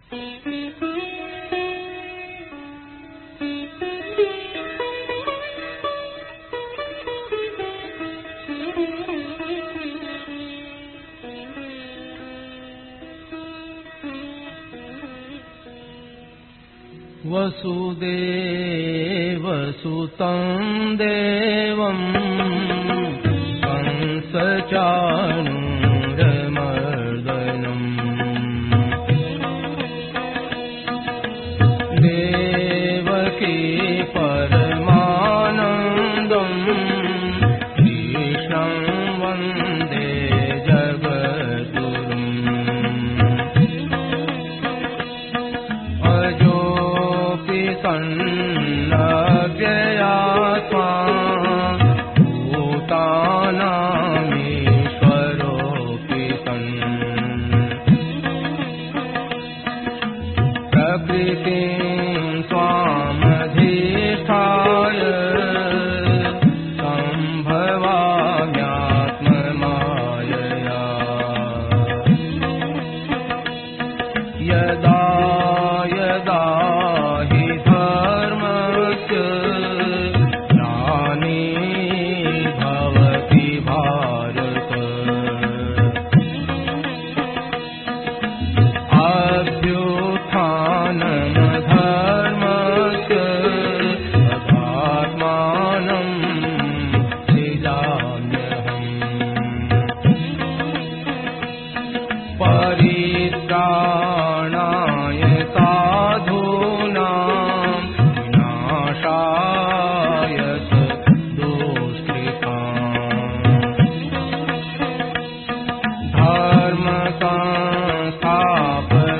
वसुदेवसुतं देवं कंसचाणूरमर्दनम् देवकी परमानन्दं कृष्णं वन्दे जगद्गुरुम् सन्नव्ययात्मा भूतानामीश्वरोऽपि सन् प्रकृतिं स्वामधिष्ठाय सम्भवाम्यात्ममायया यदा यदा हि धर्मस्य ग्लानिर्भवति भारत अभ्युत्थानमधर्मस्य तदात्मानं सृजाम्यहम् परित्राणाय साधूनां विनाशाय दुष्कृताम्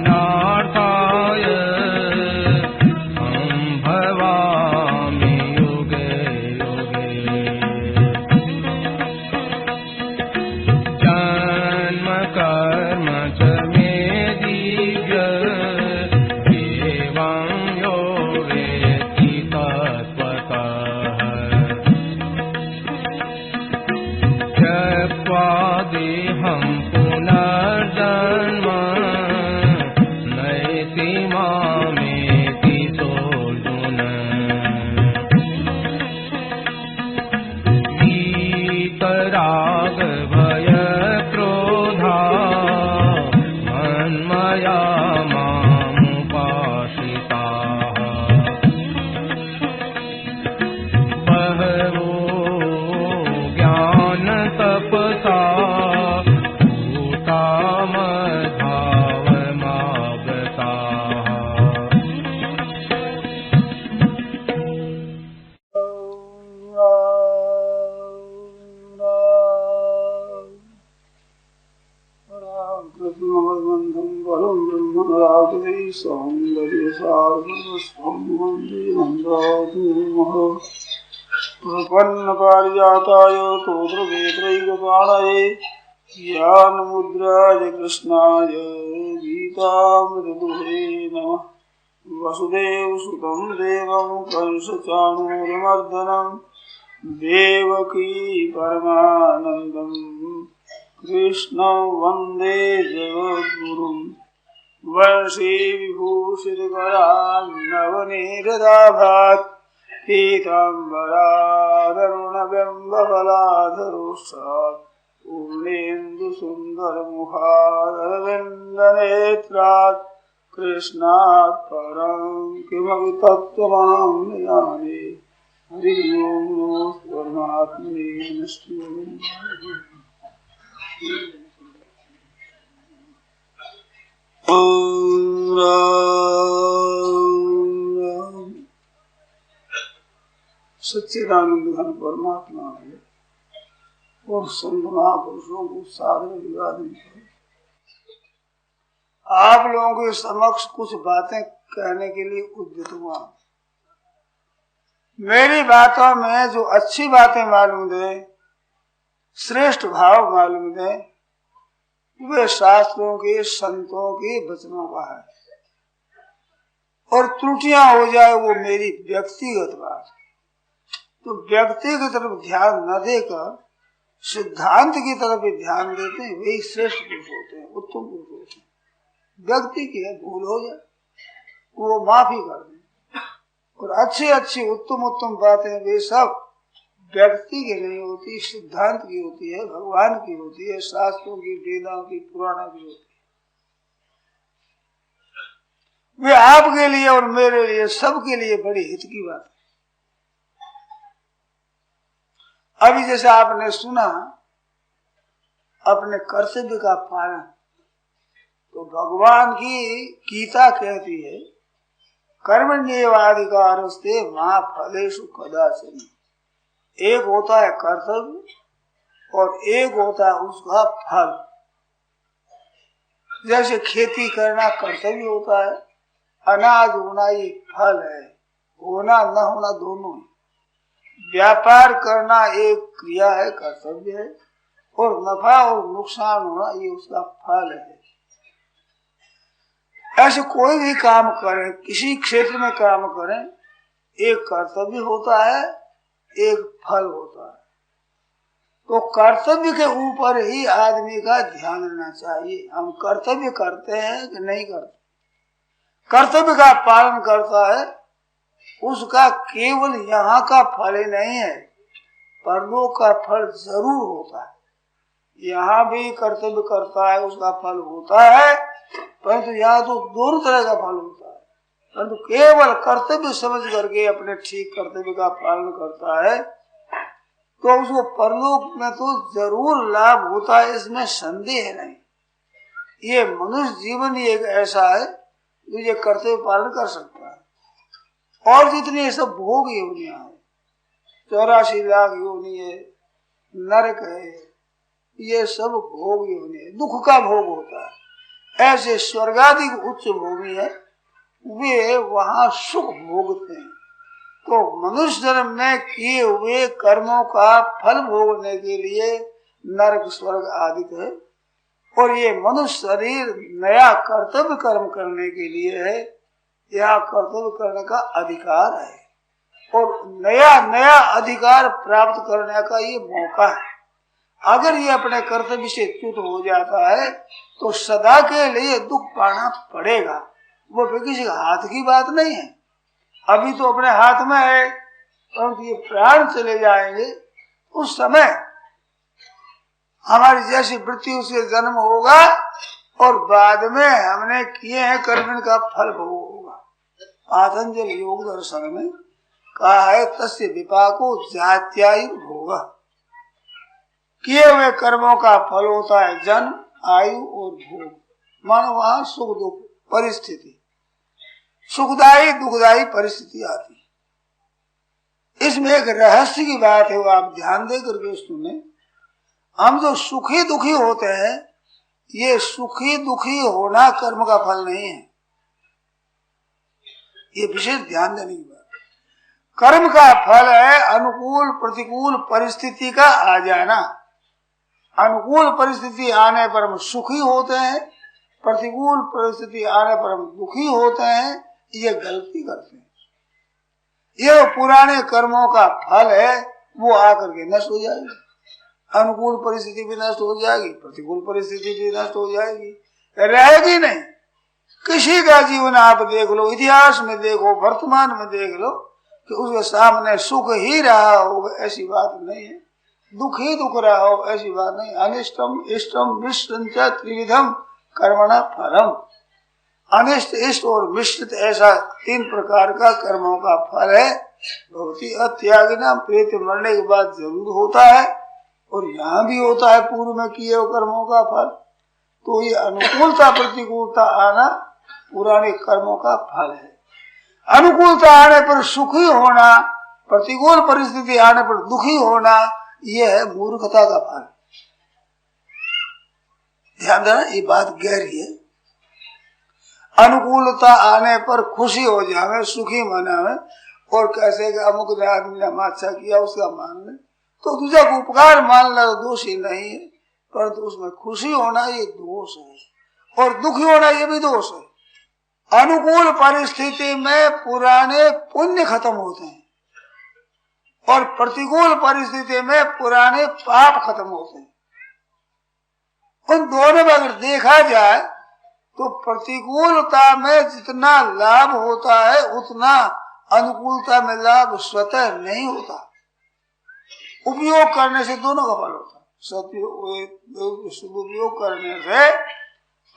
धर्मसंस्थापनार्थाय सम्भवामि युगे युगे जन्म कर्म च मे दिव्य एवं यो वेत्ति तत्त्वतः त्यक्त्वा देहं पुनर्जन्म नैति मामेति सोऽर्जुन वीतराग भय क्रोधा मन्मया मामुपाश्रिताः बहवो ज्ञानतपसा भूता मद्भावमागताः कृष्णवन्दं वरुं ब्रह्मराजै सौन्दर्यसारस्वं वन्दे नन्दात्मनः प्रपन्नपारिजाताय तोत्रवेत्रैकपाणये ज्ञानमुद्राय कृष्णाय गीतामृतदुहे नमः वसुदेवसुतं देवं कंसचाणूरमर्दनं देवकी परमानन्दं कृष्णं वन्दे जगद्गुरुं वंशी विभूषितकरान्नवनीरदाभात् पीताम्बरादरुणबिम्बफलाधरोष्ठात् पूर्णेन्दुसुन्दरमुखारविन्दनेत्रात् कृष्णात् परं किमपि तत्त्वमहं न जाने हरि ओं नमो परमात्मने नमस्ते सच्चिदानंद घन परमात्मा है और संत महापुरुषों को साधन विवादन करें। आप लोगों के समक्ष कुछ बातें कहने के लिए उद्यत हुआ। मेरी बातों में जो अच्छी बातें मालूम दे, श्रेष्ठ भाव मालूम दे, वे शास्त्रों के संतों के वचनों का है। और त्रुटियां हो जाए वो मेरी व्यक्तिगत बात। तो व्यक्ति की तरफ ध्यान न देकर सिद्धांत की तरफ भी ध्यान देते हैं, वही श्रेष्ठ पुरुष होते हैं, उत्तम पुरुष होते हैं। व्यक्ति की है, भूल हो जाए वो माफी कर दे। और अच्छी अच्छी उत्तम उत्तम बातें वे सब व्यक्ति की नहीं होती, सिद्धांत की होती है, भगवान की होती है, शास्त्रों की, वेदों की, पुराणों की होती है। वे आपके लिए और मेरे लिए, सबके लिए बड़ी हित की बात है। अभी जैसे आपने सुना अपने कर्तव्य का पालन, तो भगवान की गीता कहती है कर्मण्येवाधिकारस्ते मा फलेषु कदाचन। एक होता है कर्तव्य और एक होता है उसका फल। जैसे खेती करना कर्तव्य होता है, अनाज होना ये फल है, होना न होना दोनों है। व्यापार करना एक क्रिया है, कर्तव्य है, और नफा और नुकसान होना ये उसका फल है। ऐसे कोई भी काम करें, किसी क्षेत्र में काम करें, एक कर्तव्य होता है, एक फल होता है। तो कर्तव्य के ऊपर ही आदमी का ध्यान रहना चाहिए। हम कर्तव्य करते हैं कि नहीं करते। कर्तव्य का पालन करता है, उसका केवल यहाँ का फल ही नहीं है, परलोक का फल जरूर होता है। यहाँ भी कर्तव्य करता है, उसका फल होता है, परंतु यहाँ तो दोनों तरह का फल होता है। परंतु केवल कर्तव्य समझ करके अपने ठीक कर्तव्य का पालन करता है तो उसको परलोक में तो जरूर लाभ होता है, इसमें संदेह नहीं। ये मनुष्य जीवन ही एक ऐसा है जो ये कर्तव्य पालन कर सकता है। और जितनी ये सब भोग योनियां है, 84 लाख योनि है, नरक है, ये सब भोग योनि है, दुख का भोग होता है। ऐसे स्वर्गादि उच्च भोगी है, वे वहां सुख भोगते हैं। तो मनुष्य जन्म में किए हुए कर्मों का फल भोगने के लिए नरक स्वर्ग आदि है, और ये मनुष्य शरीर नया कर्तव्य कर्म करने के लिए है, यह कर्तव्य करने का अधिकार है और नया नया अधिकार प्राप्त करने का ये मौका है। अगर ये अपने कर्तव्य से च्युत हो जाता है तो सदा के लिए दुख पाना पड़ेगा। वो भी किसी हाथ की बात नहीं है, अभी तो अपने हाथ में है, परंतु ये प्राण चले जाएंगे उस समय हमारी जैसी मृत्यु से जन्म होगा और बाद में हमने किए हैं कर्म का फल भोग होगा। पातंजल योग दर्शन में कहा है तस्य विपाको जात्यायु भोग। किए हुए कर्मों का फल होता है जन्म, आयु और भोग। मन वहां सुख दुख परिस्थिति, सुखदायी दुखदायी परिस्थिति आती है। इसमें एक रहस्य की बात है, वो आप ध्यान दे करके सुने। हम जो सुखी दुखी होते हैं, ये सुखी दुखी होना कर्म का फल नहीं है, ये विशेष ध्यान देने की बात। कर्म का फल है अनुकूल प्रतिकूल परिस्थिति का आ जाना। अनुकूल परिस्थिति आने पर हम सुखी होते हैं, प्रतिकूल परिस्थिति आने पर हम दुखी होते हैं, ये गलती करते हैं। ये पुराने कर्मों का फल है, वो आकर के नष्ट हो जाएगी। अनुकूल परिस्थिति भी नष्ट हो जाएगी, प्रतिकूल परिस्थिति भी नष्ट हो जाएगी, रहेगी नहीं। किसी का जीवन आप देख लो, इतिहास में देखो, वर्तमान में देख लो कि उसके सामने सुख ही रहा होगा ऐसी बात नहीं है, दुख ही दुख रहा हो ऐसी बात नहीं। अनिष्टम इष्टम मिश्रम च त्रिविधम कर्मणा फलम। अनिष्ट इष्ट और मिश्रित ऐसा 3 प्रकार का कर्मों का फल है। भवती अत्यागिना प्रेत मरने के बाद जरूर होता है, और यहाँ भी होता है पूर्व में किए हुए कर्मों का फल। तो ये अनुकूलता प्रतिकूलता आना पुराने कर्मों का फल है। अनुकूलता आने पर सुखी होना, प्रतिकूल परिस्थिति आने पर दुखी होना, यह है मूर्खता का फल। ध्यान देना, ये बात गहरी है। अनुकूलता आने पर खुशी हो जावे, सुखी मनावे, और कैसे कि अमुक ने आदमी ने अच्छा किया उसका मान ले, तो दूसरा को उपकार मान लो, दोष ही नहीं है, परंतु उसमें खुशी होना ये दोष है, और दुखी होना ये भी दोष है। अनुकूल परिस्थिति में पुराने पुण्य खत्म होते हैं, और प्रतिकूल परिस्थिति में पुराने पाप खत्म होते हैं। उन दोनों में अगर देखा जाए तो प्रतिकूलता में जितना लाभ होता है उतना अनुकूलता में लाभ स्वतः नहीं होता। उपयोग करने से दोनों का फल होता है। सदुपयोग करने से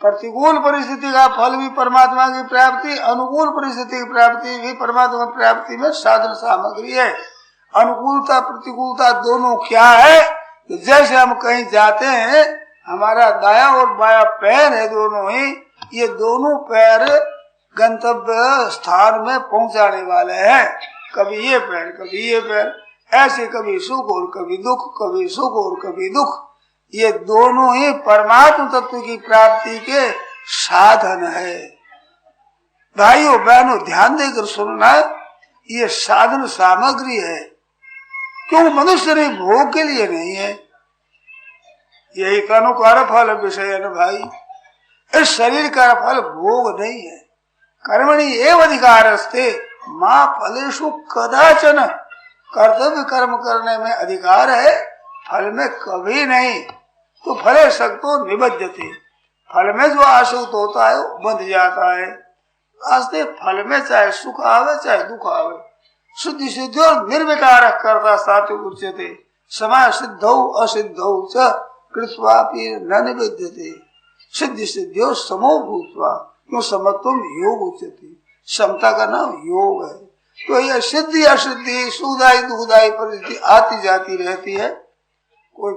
प्रतिकूल परिस्थिति का फल भी परमात्मा की प्राप्ति, अनुकूल परिस्थिति की प्राप्ति भी परमात्मा की प्राप्ति में साधन सामग्री है। अनुकूलता प्रतिकूलता दोनों क्या है? जैसे हम कहीं जाते हैं, हमारा दाया और बाया पैर है दोनों ही, ये दोनों पैर गंतव्य स्थान में पहुंचाने वाले हैं। कभी ये पैर कभी ये पैर, ऐसे कभी सुख और कभी दुख, कभी सुख और कभी दुख। ये दोनों ही परमात्म तत्व की प्राप्ति के साधन है। भाइयों बहनों ध्यान देकर सुनना, ये साधन सामग्री है। क्यों? मनुष्य ने भोग के लिए नहीं है। यही तनुकार फल विषय है भाई। इस शरीर का फल भोग नहीं है। कर्मणि एव अधिकारस्ते मां फलेषु कदाचन। कर्तव्य कर्म करने में अधिकार है, फल में कभी नहीं। तो फले शक्तो निबध्यते, फल में जो आसक्त होता है वो बंध जाता है। आस्ते फल में चाहे सुख आवे चाहे दुख आवे, शुद्धि सिद्धि और निर्विकार करता सात्विक उच्यते। समय सिद्धौ असिद्धौ च कृत्वापि न निबध्यते। सिद्धि सिद्धियो समो भूत्वा क्यों समत्वम योग उच्यते। समता का नाम योग है। तो यह सिद्धि असिद्धि सुखदायी दुखदायी परिस्थिति आती जाती रहती है, कोई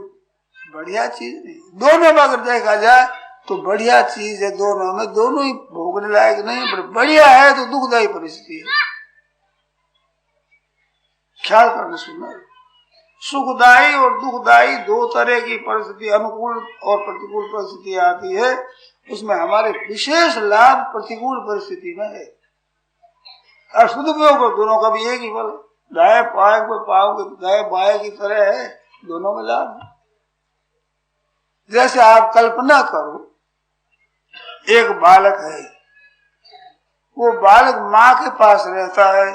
बढ़िया चीज नहीं। दोनों में अगर देखा जाए तो बढ़िया चीज है दोनों में, दोनों ही भोगने लायक नहीं, पर बढ़िया है तो दुखदायी परिस्थिति है। ख्याल करना सुनना, सुखदायी और दुखदायी दो तरह की परिस्थिति, अनुकूल और प्रतिकूल परिस्थिति आती है। उसमें हमारे विशेष लाभ प्रतिकूल परिस्थिति में है। और सदुपयोग दोनों का भी एक ही फल, दाएं पाए को पाओगे दाएं बाएं की तरह है, दोनों में लाभ। जैसे आप कल्पना करो, एक बालक है, वो बालक माँ के पास रहता है,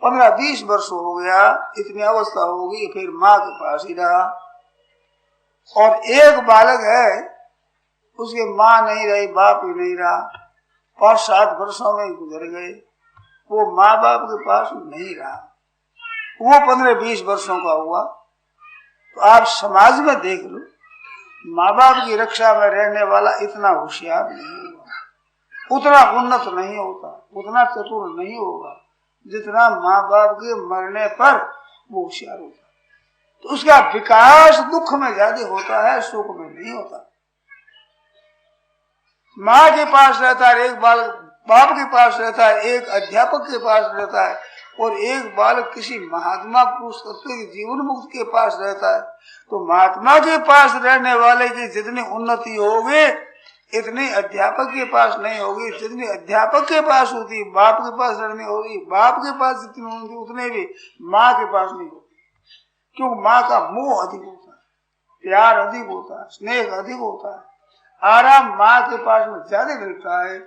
15-20 वर्ष हो गया, इतनी अवस्था होगी, फिर माँ के पास ही रहा। और एक बालक है, उसके माँ नहीं रही, बाप ही नहीं रहा, 5-7 वर्षों में गुजर गए, वो माँ बाप के पास नहीं रहा, वो 15-20 वर्षों का हुआ। तो आप समाज में देख लो, माँ बाप की रक्षा में रहने वाला इतना होशियार नहीं होगा, उतना उन्नत नहीं होता, उतना चतुर नहीं होगा जितना माँ बाप के मरने पर वो होशियार होता। तो उसका विकास दुख में ज्यादा होता है, सुख में नहीं होता। माँ के पास रहता है एक बालक, बाप के पास रहता है, एक अध्यापक के पास रहता है, और एक बालक किसी महात्मा पुरुष तत्व के जीवन मुक्त के पास रहता है। तो महात्मा के पास रहने वाले की जितनी उन्नति होगी इतनी अध्यापक के पास नहीं होगी। जितनी अध्यापक के पास होती बाप के पास रहनी होगी, बाप के पास जितनी होती उतने भी माँ के पास नहीं होती। क्योंकि माँ का मोह अधिक होता है, प्यार अधिक होता है, स्नेह अधिक होता है, आराम माँ के पास में ज्यादा मिलता है।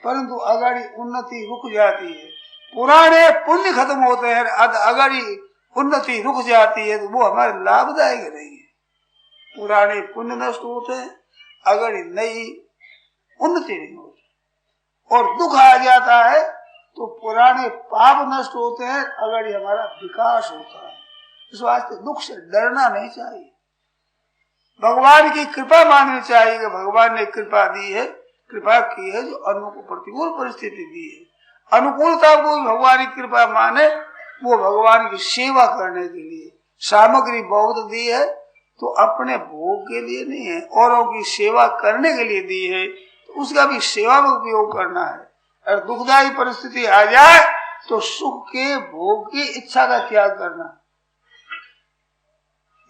परंतु अगाड़ी उन्नति रुक जाती है, पुराने पुण्य खत्म होते हैं, अगाड़ी उन्नति रुक जाती है, तो वो हमारे लाभदायक नहीं है। पुराने पुण्य नष्ट होते हैं, अगाड़ी नई उन्नति नहीं होती, और दुख आ जाता है तो पुराने पाप नष्ट होते हैं, अगाड़ी हमारा विकास होता है। इस वास्ते दुख से डरना नहीं चाहिए, भगवान की कृपा माननी चाहिए कि भगवान ने कृपा दी है, कृपा की है, जो अनुकूल प्रतिकूल परिस्थिति दी है। अनुकूलता को भी भगवान की कृपा माने, वो भगवान की सेवा करने के लिए सामग्री बहुत दी है, तो अपने भोग के लिए नहीं है, औरों की सेवा करने के लिए दी है, तो उसका भी सेवा में उपयोग करना है। अगर दुखदायी परिस्थिति आ जाए तो सुख के भोग की इच्छा का त्याग करना,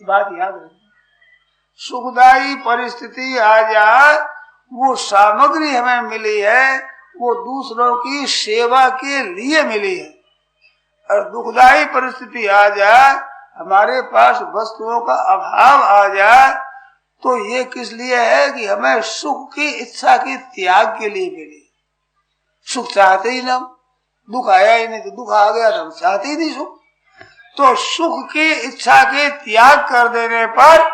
बात याद रखना। सुखदायी परिस्थिति आ जाए, वो सामग्री हमें मिली है, वो दूसरों की सेवा के लिए मिली है। और दुखदायी परिस्थिति आ जाए, हमारे पास वस्तुओं का अभाव आ जाए, तो ये किस लिए है कि हमें सुख की इच्छा के त्याग के लिए मिली। सुख चाहते ही ना, दुख आया ही नहीं, तो दुख आ गया तो हम चाहते ही नहीं सुख। तो सुख की इच्छा के त्याग कर देने पर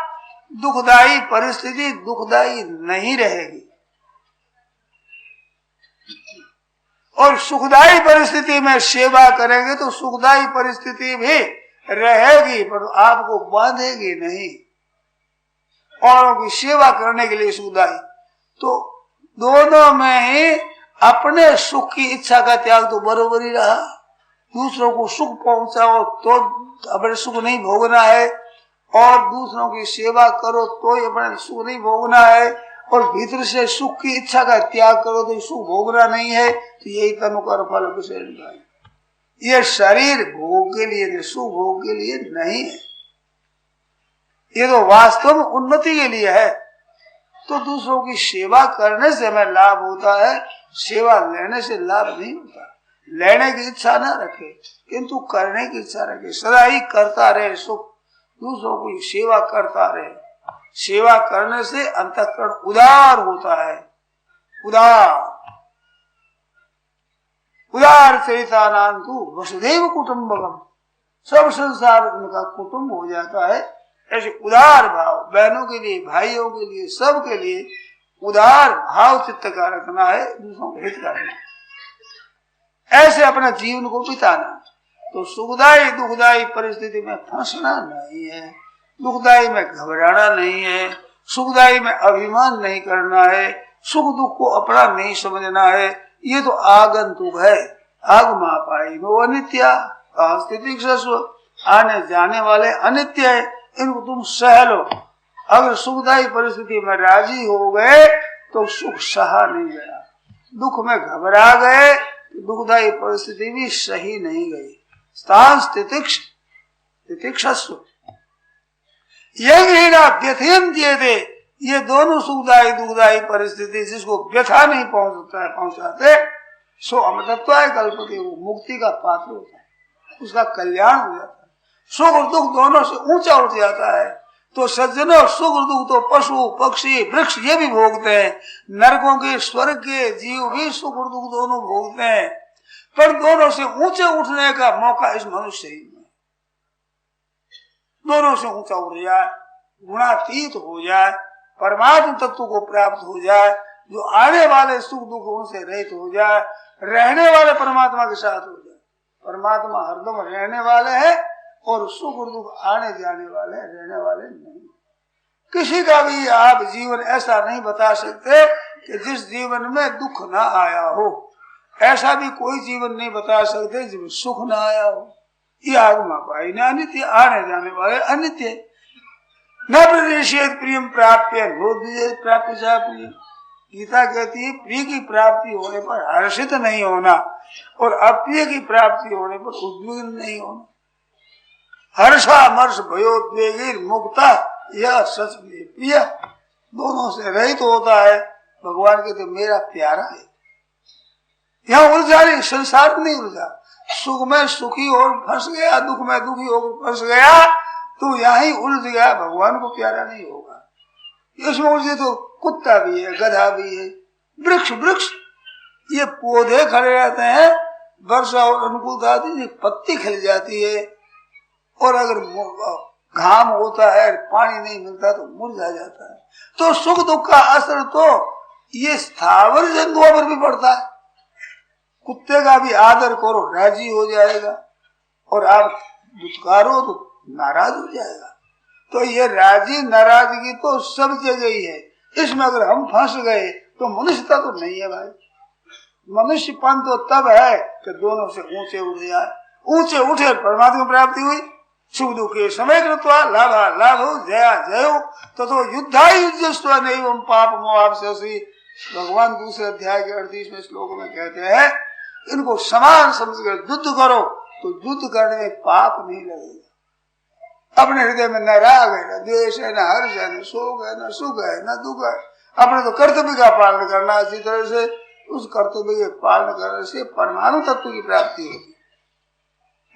दुखदायी परिस्थिति दुखदायी नहीं रहेगी। और सुखदायी परिस्थिति में सेवा करेंगे तो सुखदायी परिस्थिति भी रहेगी, पर आपको बांधेगी नहीं। औरों की सेवा करने के लिए सुखदायी, तो दोनों में ही अपने सुख की इच्छा का त्याग तो बरोबर ही रहा। दूसरों को सुख पहुंचाओ तो अपने सुख नहीं भोगना है, और दूसरों की सेवा करो तो ही अपने सुख नहीं भोगना है, और भीतर से सुख की इच्छा का त्याग करो तो सुख भोगना नहीं है। तो यही तनुकर फल विषय है। ये शरीर भोग के लिए, सुख भोग के लिए नहीं है, ये तो वास्तव में उन्नति के लिए है। तो दूसरों की सेवा करने से हमें लाभ होता है, सेवा लेने से लाभ नहीं होता। लेने की इच्छा ना रखे किंतु करने की इच्छा रखे, सदा ही करता रहे सुख, दूसरों की सेवा करता रहे। सेवा करने से अंतःकरण उदार होता है, उदार उदार चरितानांतु वसुदेव कुटुंबकम, सब संसार उनका कुटुंब हो जाता है। ऐसे उदार भाव बहनों के लिए, भाइयों के लिए, सबके लिए उदार भाव चित्त का रखना है, दूसरों को हित करना, ऐसे अपना जीवन को बिताना। तो सुखदायी दुखदायी परिस्थिति में फंसना नहीं है, दुखदायी में घबराना नहीं है, सुखदायी में अभिमान नहीं करना है, सुख दुख को अपना नहीं समझना है। ये तो आगंतुक है, आगमापाई वो अनित्या स्थिति आने जाने वाले अनित्य है, इनको तुम सह लो। अगर सुखदायी परिस्थिति में राजी हो गए तो सुख सहा नहीं गया, दुख में घबरा गए तो दुखदायी परिस्थिति भी सही नहीं गई। स्थान तितिक्षस्व थे, ये दोनों सुखदायी दुखदायी परिस्थिति जिसको व्यथा नहीं पहुंचाते सो अमृतत्वाय कल्पते, वो मुक्ति का पात्र होता है, उसका कल्याण हो जाता है। सुख और दुख दोनों से ऊंचा उठ जाता है। तो सज्जनों, सुख और दुख तो पशु पक्षी वृक्ष ये भी भोगते हैं, नरकों के स्वर्ग के जीव भी सुख और दुख दोनों भोगते हैं, पर दोनों से ऊंचे उठने का मौका इस मनुष्य ही में, दोनों से ऊंचा उठ जाए, गुणातीत हो जाए, परमात्म तत्व को प्राप्त हो जाए, जो आने वाले सुख दुख उनसे रहित हो जाए, रहने वाले परमात्मा के साथ हो जाए। परमात्मा हरदम रहने वाले हैं और सुख और दुख आने जाने वाले, रहने वाले नहीं। किसी का भी आप जीवन ऐसा नहीं बता सकते कि जिस जीवन में दुख ना आया हो, ऐसा भी कोई जीवन नहीं बता सकते जिसमें सुख ना आया हो। ये आगमा पाई न अनित्य, आने जाने वाले अनित्य। न प्रदेशित प्रियम प्राप्य प्राप्त जा प्रिय, गीता कहती है प्रिय की प्राप्ति होने पर हर्षित नहीं होना और अप्रिय की प्राप्ति होने पर उद्विग्न नहीं होना। हर्षामर्ष भयोद्वेगी मुक्ता यह सच प्रिय, दोनों से रहित होता है। भगवान कहते मेरा प्यारा है। यहाँ उलझा नहीं, संसार नहीं उलझा। सुख में सुखी और फंस गया, दुख में दुखी होकर फंस गया तो यहाँ ही उलझ गया, भगवान को प्यारा नहीं होगा। इसमें उलझे तो कुत्ता भी है, गधा भी है, वृक्ष वृक्ष ये पौधे खड़े रहते हैं, वर्षा और अनुकूलता आती है, पत्ती खिल जाती है, और अगर घाम होता है, पानी नहीं मिलता तो मुरझा जाता है। तो सुख दुख का असर तो ये स्थावर जंतुओं पर भी पड़ता है। कुत्ते का भी आदर करो, राजी हो जाएगा, और आप दुत्कारो तो नाराज हो जाएगा। तो ये राजी नाराजगी तो सब जगह ही है। इसमें अगर हम फंस गए तो मनुष्यता तो नहीं है भाई। मनुष्यपन तो तब है कि दोनों से ऊंचे उठ जाए, ऊंचे उठे परमात्मा प्राप्ति हुई। सुख दुख के समय कृत्वा लाभा लाभो जया जयो तथो युद्धा युद्धस्व नैवं पाप मोहाप्स्यसि। भगवान दूसरे अध्याय के 38वें श्लोक में कहते हैं इनको समान समझकर युद्ध करो तो युद्ध करने में पाप नहीं लगेगा। अपने हृदय में न राग है, न द्वेष है, न हर्ष है, न शोक है, न सुख है, न दुख है। अपने तो कर्तव्य का पालन करना, अच्छी तरह से उस कर्तव्य के पालन करने से परमाणु तत्व की प्राप्ति होगी।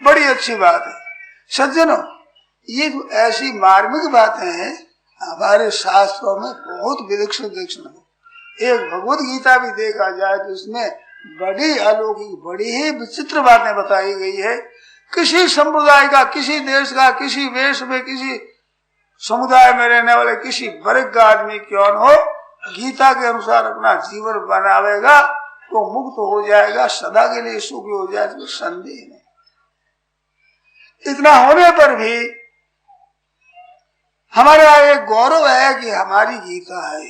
बड़ी अच्छी बात है सज्जनों। ये जो ऐसी मार्मिक बातें हैं हमारे शास्त्रों में बहुत विलक्षण है। एक भगवत गीता भी देखा जाए तो इसमें बड़ी अलौकिक, बड़ी ही विचित्र बातें बताई गई है। किसी संप्रदाय का, किसी देश का, किसी वेश में, किसी समुदाय में रहने वाले किसी वर्ग का आदमी क्यों न हो, गीता के अनुसार अपना जीवन बनावेगा तो मुक्त हो जाएगा, सदा के लिए सुखी हो जाएगा, तो संदेह नहीं। इतना होने पर भी हमारा एक गौरव है कि हमारी गीता है,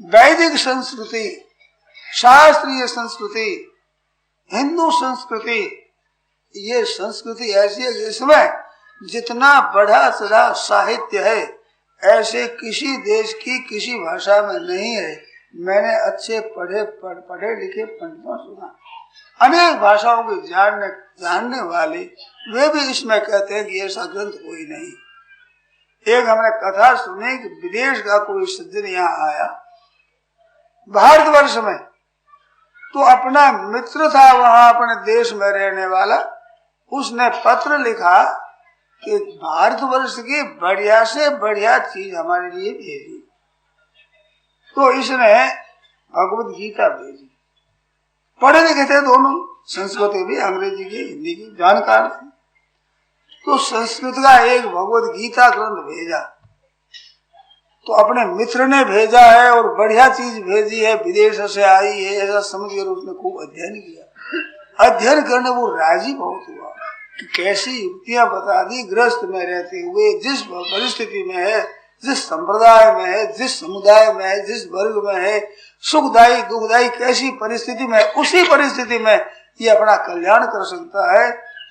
वैदिक संस्कृति, शास्त्रीय संस्कृति, हिंदू संस्कृति, ये संस्कृति ऐसी है जिसमें जितना बढ़ा चढ़ा साहित्य है ऐसे किसी देश की किसी भाषा में नहीं है। मैंने अच्छे पढ़े लिखे पंडितों सुना, अनेक भाषाओं के जानने वाले, वे भी इसमें कहते हैं कि ऐसा ग्रंथ कोई नहीं। एक हमने कथा सुनी कि विदेश का कोई सज्जन यहाँ आया भारतवर्ष में, तो अपना मित्र था वहां अपने देश में रहने वाला, उसने पत्र लिखा कि भारतवर्ष की बढ़िया से बढ़िया चीज हमारे लिए भेजी। तो इसने भगवत गीता भेजी। पढ़े लिखे थे दोनों, संस्कृत भी, अंग्रेजी की, हिंदी की जानकार थे। तो संस्कृत का एक भगवत गीता ग्रंथ भेजा, तो अपने मित्र ने भेजा है और बढ़िया चीज भेजी है, विदेश से आई है, ऐसा समझकर उसने खूब अध्ययन किया। अध्ययन करने वो राजी बहुत हुआ कि कैसी युक्तियां बता दी, गृहस्थ में रहते हुए जिस परिस्थिति में है, जिस संप्रदाय में है, जिस समुदाय में है, जिस वर्ग में है, सुखदायी दुखदायी कैसी परिस्थिति में, उसी परिस्थिति में ये अपना कल्याण कर सकता है।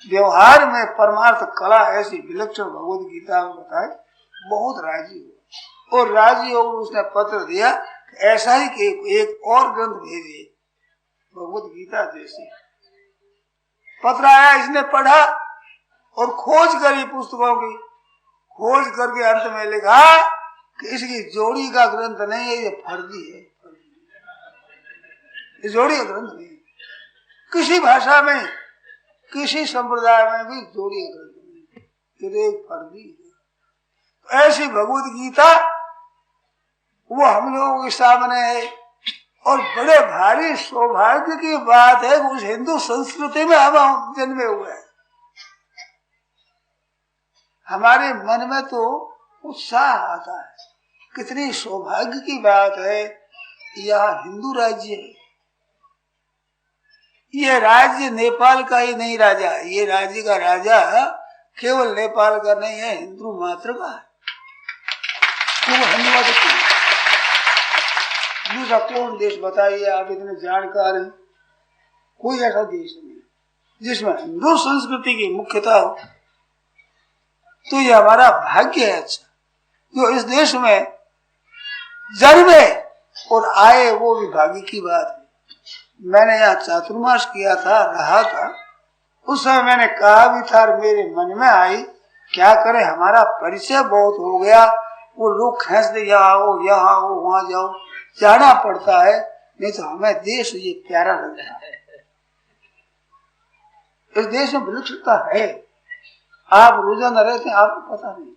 व्यवहार में परमार्थ कला ऐसी विलक्षण भगवत गीता में बताए, बहुत राजी हुआ। और राजी होकर उसने पत्र दिया ऐसा ही कि एक और ग्रंथ भेजिए भगवत गीता जैसी। पत्र आया, इसने पढ़ा और खोज करी पुस्तकों की, खोज करके अंत में लिखा कि इसकी जोड़ी का ग्रंथ नहीं है, ये फर्जी है, ये जोड़ी का ग्रंथ नहीं है। किसी भाषा में किसी संप्रदाय में भी जोड़ी का ग्रंथ नहीं, ये एक फर्जी है। ऐसी भगवत गीता वो हम लोगों के सामने है, और बड़े भारी सौभाग्य की बात है कि उस हिंदू संस्कृति में हम जन्मे हुए हैं। हमारे मन में तो उत्साह आता है, कितनी सौभाग्य की बात है, यह हिंदू राज्य है। ये राज्य नेपाल का ही नहीं राजा, ये राज्य का राजा केवल नेपाल का नहीं है, हिंदू मात्र का है। दूसरा कौन देश बताइए आप, इतने जानकार हैं, कोई ऐसा देश नहीं जिसमें हिंदू संस्कृति की मुख्यता हो। तो ये हमारा भाग्य है अच्छा, जो इस देश में जन्मे और आए, वो भी भाग्य की बात है। मैंने यहाँ चातुर्मास किया था, रहा था, उस समय मैंने कहा भी था, मेरे मन में आई क्या करे, हमारा परिचय बहुत हो गया, वो लोग खींच दे, यहाँ आओ, यहाँ आओ, वहां जाओ, जाना पड़ता है, नहीं तो हमें देश ये प्यारा लग रहा है। इस देश में विलक्षणता है, आप रोजाना रहते हैं, आपको पता नहीं।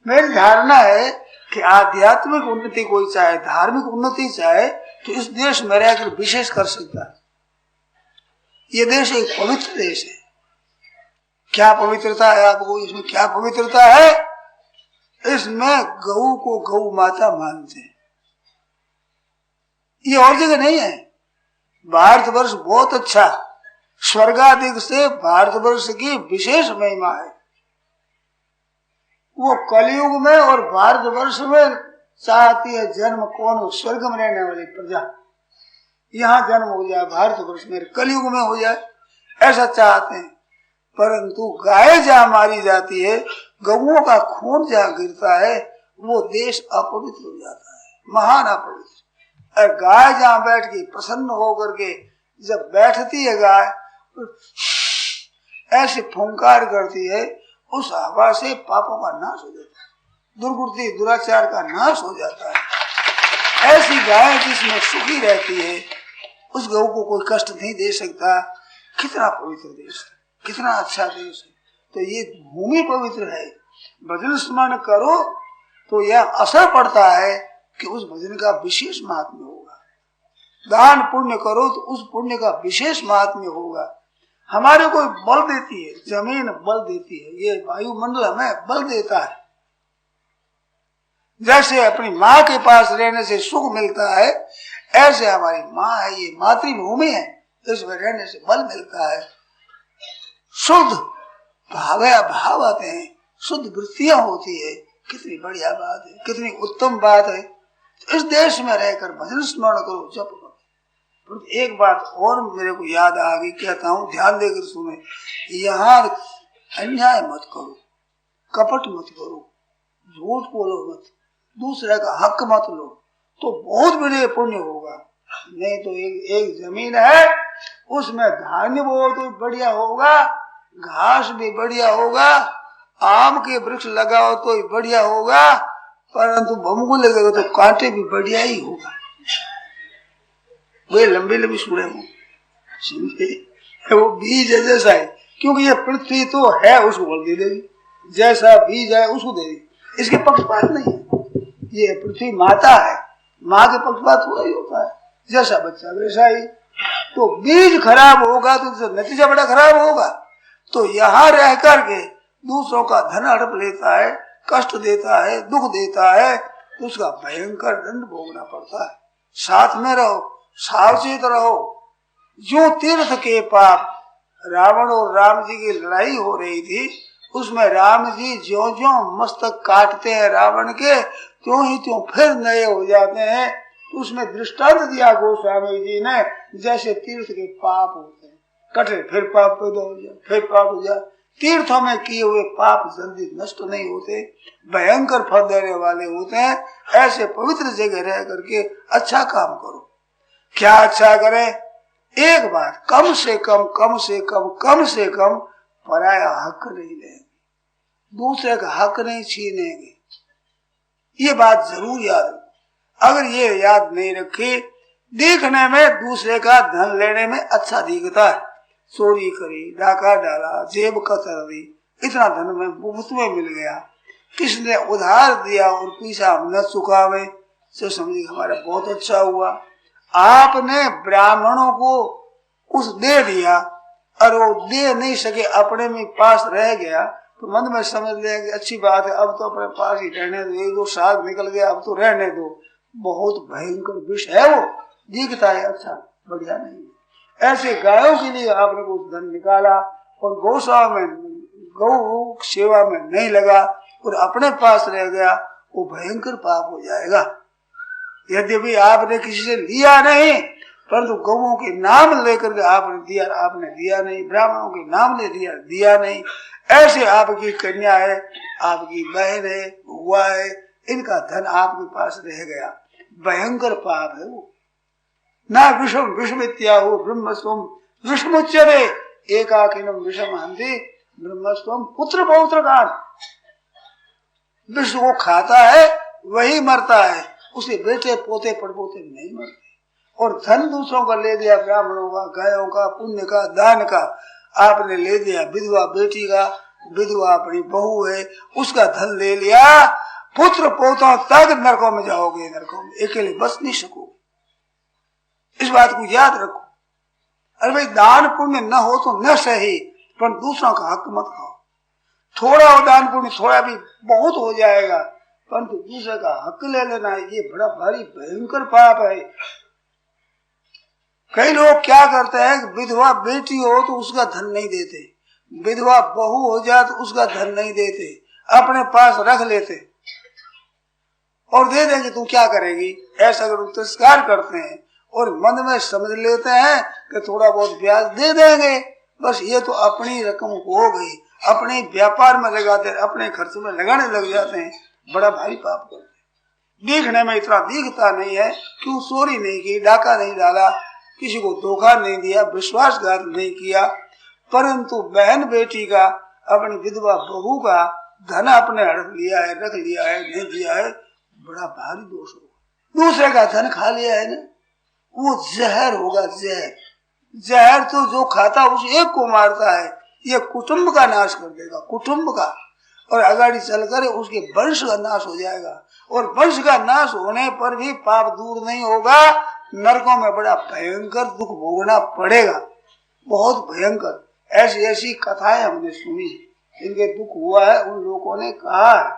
मेरी धारणा है कि आध्यात्मिक उन्नति कोई चाहे, धार्मिक उन्नति चाहे, तो इस देश में रहकर विशेष कर सकता है। ये देश एक पवित्र देश है। क्या पवित्रता है आपको इसमें, क्या पवित्रता है इसमें? गऊ को गऊ माता मानते हैं, ये और जगह नहीं है। भारतवर्ष बहुत अच्छा, स्वर्गाधिक से भारतवर्ष की विशेष महिमा है। वो कलयुग में और भारतवर्ष में चाहती है जन्म कौन, स्वर्ग में रहने वाली प्रजा यहाँ जन्म हो जाए, भारतवर्ष में कलयुग में हो जाए, ऐसा चाहते हैं। परंतु गाय जहाँ मारी जाती है, गऊओं का खून जहाँ गिरता है, वो देश अपवित्र हो जाता है, महान अपवित्र। और गाय जहाँ बैठ के प्रसन्न होकर के जब बैठती है गाय, ऐसे फुंकार करती है, उस हवा से पापों का नाश हो जाता है, दुर्गुणती दुराचार का नाश हो जाता है। ऐसी गाय जिसमें सुखी रहती है, उस गऊ को कोई कष्ट नहीं दे सकता। कितना पवित्र देश है, कितना अच्छा देश है। तो ये भूमि पवित्र है। भजन स्मरण करो तो यह असर पड़ता है कि उस भजन का विशेष महात्म्य होगा। दान पुण्य करो तो उस पुण्य का विशेष महात्म्य होगा। हमारे को बल देती है, जमीन बल देती है, ये वायुमंडल हमें बल देता है। जैसे अपनी माँ के पास रहने से सुख मिलता है, ऐसे हमारी माँ है, ये मातृभूमि है, इसमें रहने से बल मिलता है। शुद्ध भाव आते हैं, शुद्ध वृत्तियां होती है। कितनी बढ़िया बात है, कितनी उत्तम बात है। तो इस देश में रहकर भजन स्मरण करो, जप करो। तो एक बात और मेरे को याद आ गई, कहता हूँ ध्यान देकर सुने। यहाँ अन्याय मत करो, कपट मत करो, झूठ बोलो मत, दूसरे का हक मत लो, तो बहुत बड़े पुण्य होगा। नहीं तो एक जमीन है, उसमें धान्य बहुत बढ़िया होगा, घास भी बढ़िया होगा, आम के वृक्ष लगाओ तो बढ़िया होगा, परंतु बम्बू लगेगा तो कांटे भी बढ़िया ही होगा। वे लंबी लंबी सूढ़े हो, समझे? वो बीज है जैसा है, क्योंकि ये पृथ्वी तो है, उसको बोल दे देगी, जैसा बीज है उसको दे देगी, इसके पक्षपात नहीं है। ये पृथ्वी माता है, माँ के पक्षपात थोड़ा ही होता है, जैसा बच्चा वैसा ही। तो बीज खराब होगा तो नतीजा बड़ा खराब होगा। तो यहाँ रह करके दूसरों का धन हड़प लेता है, कष्ट देता है, दुख देता है, तो उसका भयंकर दंड भोगना पड़ता है। साथ में रहो, सावचेत रहो। जो तीर्थ के पाप, रावण और राम जी की लड़ाई हो रही थी, उसमें राम जी ज्यों ज्यों मस्तक काटते हैं रावण के, त्यों ही त्यों फिर नए हो जाते हैं। तो उसमें दृष्टांत दिया गोस्वामी जी ने, जैसे तीर्थ के पाप होते हैं, कटे फिर पाप पैदा हो जाए, फिर पाप हो जाए। तीर्थों में किए हुए पाप जल्दी नष्ट नहीं होते, भयंकर फल देने वाले होते हैं। ऐसे पवित्र जगह रह करके अच्छा काम करो। क्या अच्छा करें? एक बात, कम से कम पराया हक नहीं लेंगे, दूसरे का हक नहीं छीनेंगे। ये बात जरूर याद रखो। अगर ये याद नहीं रखी, देखने में दूसरे का धन लेने में अच्छा दिखता है, चोरी करी, डाका डाला, जेब कतरी, इतना धन में मुफ्त में मिल गया, किसने उधार दिया और पैसा हम न चुकावे, तो समझिए हमारा बहुत अच्छा हुआ। आपने ब्राह्मणों को कुछ दे दिया और वो दे नहीं सके, अपने में पास रह गया, तो मन में समझ लिया कि अच्छी बात है, अब तो अपने पास ही रहने दो, एक दो साल निकल गया, अब तो रहने दो। बहुत भयंकर विष है वो, दिखता है अच्छा, बढ़िया नहीं। ऐसे गायों के लिए आपने कुछ धन निकाला और गौ सेवा में नहीं लगा और अपने पास रह गया, वो भयंकर पाप हो जाएगा। यद्यपि आपने किसी से लिया नहीं, परंतु गौओं के नाम लेकर के आपने दिया नहीं, ब्राह्मणों के नाम ले दिया नहीं। ऐसे आपकी कन्या है, आपकी बहन है, हुआ है, इनका धन आपके पास रह गया, भयंकर पाप है वो। ना विषम विषमित्याहु ब्रह्मस्वम विषमुच्यते एकाकिनम विषम हन्ति ब्रह्मस्वम पुत्र पौत्र का। विष वो खाता है वही मरता है, उसे बेटे पोते पड़पोते नहीं मरते। और धन दूसरों का ले दिया, ब्राह्मणों का, गायों का, पुण्य का, दान का आपने ले दिया, विधवा बेटी का, विधवा अपनी बहू है उसका धन ले लिया, पुत्र पोतों तक नरकों में जाओगे, नरकों में अकेले बच नहीं सकोगे। इस बात को याद रखो। अरे भाई दान पुण्य न हो तो न सही, पर दूसरों का हक मत खाओ। थोड़ा हो दान पुण्य, थोड़ा भी बहुत हो जाएगा, परंतु दूसरे का हक ले लेना ये बड़ा भारी भयंकर पाप है। कई लोग क्या करते हैं, विधवा बेटी हो तो उसका धन नहीं देते, विधवा बहू हो जाए तो उसका धन नहीं देते, अपने पास रख लेते और दे देंगे तुम क्या करेगी, ऐसा अगर तिरस्कार करते हैं और मन में समझ लेते हैं कि थोड़ा बहुत ब्याज दे देंगे, बस ये तो अपनी रकम हो गई, अपने व्यापार में लगाते, अपने खर्च में लगाने लग जाते हैं, बड़ा भारी पाप करते हैं। देखने में इतना दिखता नहीं है, क्यों चोरी नहीं की, डाका नहीं डाला, किसी को धोखा नहीं दिया, विश्वासघात नहीं किया, परंतु बहन बेटी का, अपनी विधवा बहू का धन अपने हड़प लिया है, रख लिया है, नहीं दिया है, बड़ा भारी दोष होगा। दूसरे का धन खा लिया है ना, वो जहर होगा, जहर। जहर तो जो खाता उस एक को मारता है, ये कुटुंब का नाश कर देगा, कुटुंब का, और अगाड़ी चलकर उसके वंश का नाश हो जाएगा। और वंश का नाश होने पर भी पाप दूर नहीं होगा, नरकों में बड़ा भयंकर दुख भोगना पड़ेगा, बहुत भयंकर। ऐसी ऐसी कथाएं हमने सुनी, इनके दुख हुआ है, उन लोगों ने कहा है,